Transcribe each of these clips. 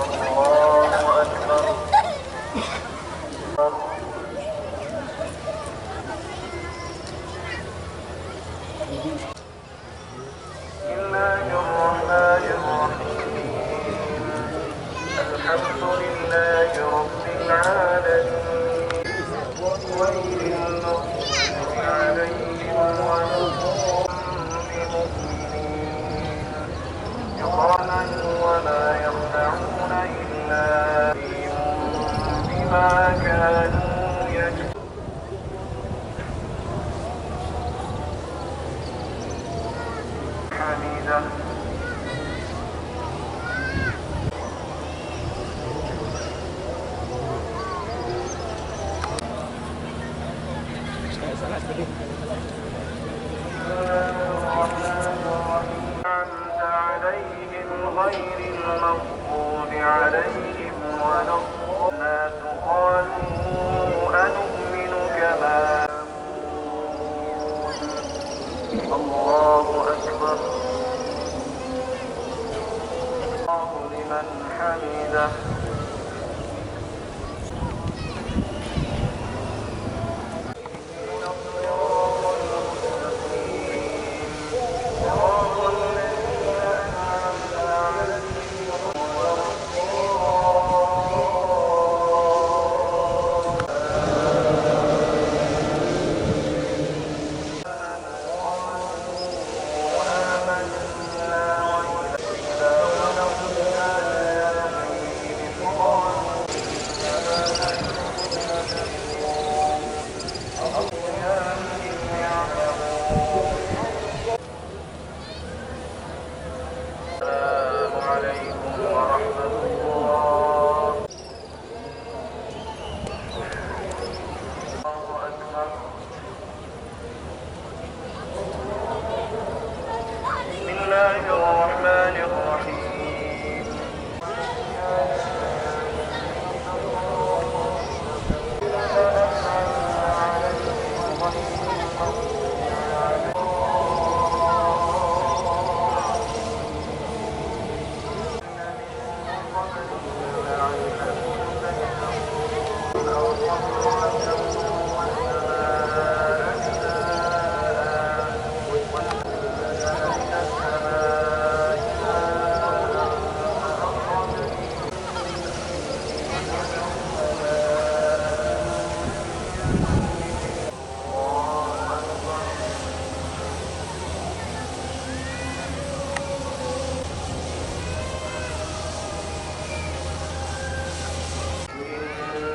الله أكبر. بسم الله الرحمن الرحيم. الحمد لله رب العالمين. غير المغضوب عليهم ولا الضالين. كراما ولا يخدعون إلا بما كانوا يكسبون. حميدا. أنعمت عليهم غير المغضوب عليهم ولا الضالين. قالوا أنؤمن كما الله أكبر. الله لمن حمده. السلام عليكم ورحمة الله. الله أكبر. بسم الله الرحمن الرحيم.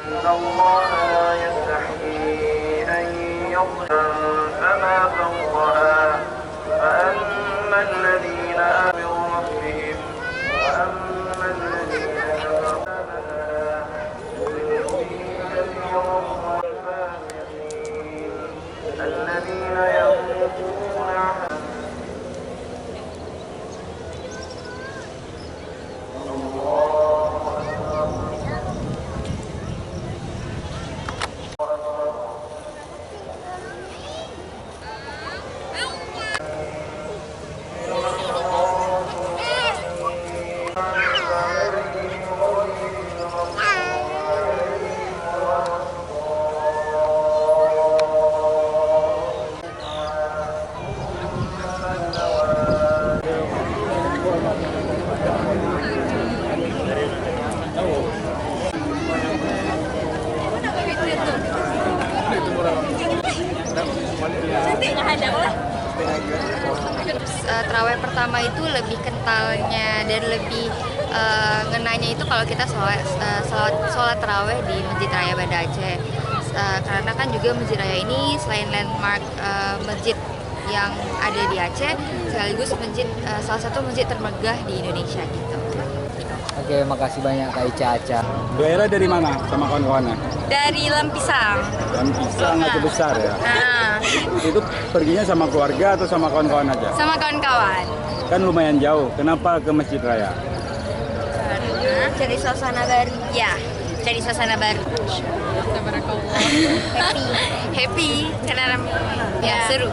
إن الله لا يستحيي أن يضرب فما فوقها فأما الذين آمنوا ربهم وأما الذين كفروا كثيرا والفاسقين الذين يموتون عن Terawih pertama itu lebih kentalnya dan lebih ngenanya itu kalau kita sholat terawih di Masjid Raya Banda Aceh. Karena kan juga Masjid Raya ini selain landmark masjid yang ada di Aceh, sekaligus salah satu masjid termegah di Indonesia gitu. Oke, makasih banyak Kak Ica Aca. Daerah dari mana sama kawan-kawannya? Dari Lempisang. Lempisang Aceh Besar ya? Nah, Itu perginya sama keluarga atau sama kawan-kawan aja? sama kawan-kawan. Kan lumayan jauh, kenapa ke Masjid Raya? Karena cari suasana baru. Ya, cari suasana baru. Happy karena ya seru.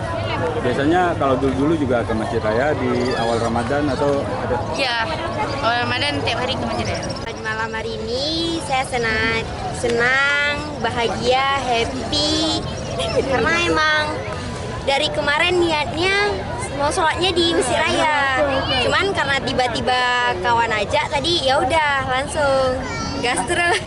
Biasanya kalau dulu juga ke Masjid Raya di awal Ramadan atau ada? Ya, awal Ramadan tiap hari ke Masjid Raya. malam hari ini saya senang, bahagia, happy karena emang dari kemarin niatnya mau sholatnya di Masjid Raya. Cuman karena tiba-tiba kawan ajak tadi ya udah langsung gas terus.